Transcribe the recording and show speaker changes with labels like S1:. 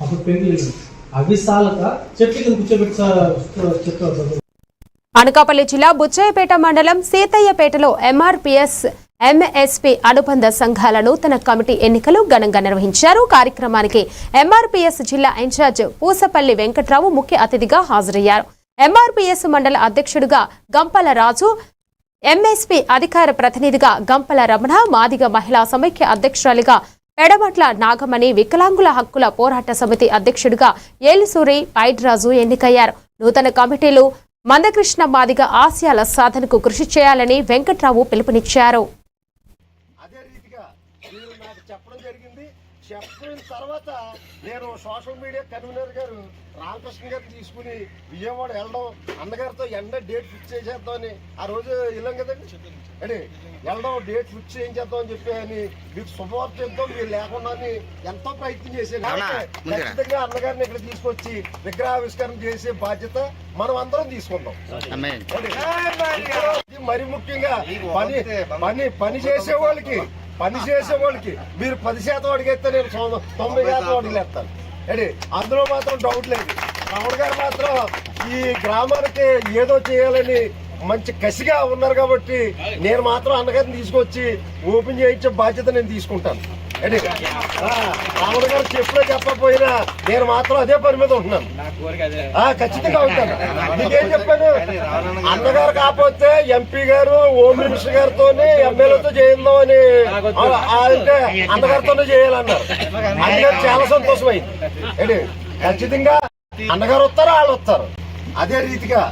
S1: అప్పుడు పెళ్లి అవి సాలక చెట్టు కింద కూర్చోబెట్టి
S2: అనకాపల్లి జిల్లా బుచ్చయ్యపేట మండలం సీతయ్యపేటలో ఎంఆర్పీఎస్ ఎంఎస్పీ అనుబంధ సంఘాల నూతన కమిటీ ఎన్నికలు ఘనంగా నిర్వహించారు. కార్యక్రమానికి ఎంఆర్పీఎస్ జిల్లా ఇన్ఛార్జ్ పూసపల్లి వెంకట్రావు ముఖ్య అతిథిగా హాజరయ్యారు. ఎంఆర్పీఎస్ మండల అధ్యక్షుడిగా గంపల రాజు, ఎంఎస్పీ అధికార ప్రతినిధిగా గంపల రమణ, మాదిగ మహిళా సమైక్య అధ్యక్షురాలిగా పెడమట్ల నాగమణి, వికలాంగుల హక్కుల పోరాట సమితి అధ్యక్షుడిగా ఏలుసూరి పైడ్రాజు ఎన్నికయ్యారు. నూతన కమిటీలు మందకృష్ణ మాదిగ ఆశయాల సాధనకు కృషి చేయాలని వెంకట్రావు పిలుపునిచ్చారు.
S3: చెప్పిన తర్వాత నేను సోషల్ మీడియా కన్వీనర్ గారు రామకృష్ణ గారిని తీసుకుని విజయవాడ వెళ్ళడం, అన్నగారితో డేట్ ఫిక్స్ చేసేద్దామని ఆ రోజు వెళ్ళాం కదండి అంటే వెళ్ళడం, డేట్ ఫిక్స్ చేయించేద్దాం చెప్పి అని మీకు శుభవార్త చేద్దాం, మీరు లేకుండా ఎంతో ప్రయత్నం చేశాను. ఖచ్చితంగా అన్నగారిని ఇక్కడ తీసుకొచ్చి విగ్రహావిష్కరణ చేసే బాధ్యత మనం అందరం తీసుకుందాం. మరి ముఖ్యంగా పని చేసే వాళ్ళకి మీరు 10% అడిగేస్తే నేను 90% అడిగేస్తాను అంటే అందులో మాత్రం డౌట్ లేదు. రాముడు గారు మాత్రం ఈ గ్రామానికి ఏదో చేయాలని మంచి కసిగా ఉన్నారు కాబట్టి నేను మాత్రం అన్నగారిని తీసుకొచ్చి ఓపెన్ చేయించే బాధ్యత నేను తీసుకుంటాను. అంటే రాముడు గారు చెప్పకపోయినా నేను మాత్రం అదే పని మీద ఉంటున్నాను, ఖచ్చితంగా ఉంటాను. నీకేం చెప్పాను, అన్నగారు కాకపోతే ఎంపీ గారు హోమ్ మినిస్టర్ గారితో ఎమ్మెల్యేతో చేయిందాం అని అంటే అన్నగారితోనే చేయాలన్నారు. అన్నగారు చాలా సంతోషమైంది. అంటే ఖచ్చితంగా అన్నగారు వస్తారు, వాళ్ళు వస్తారు. అదే రీతిగా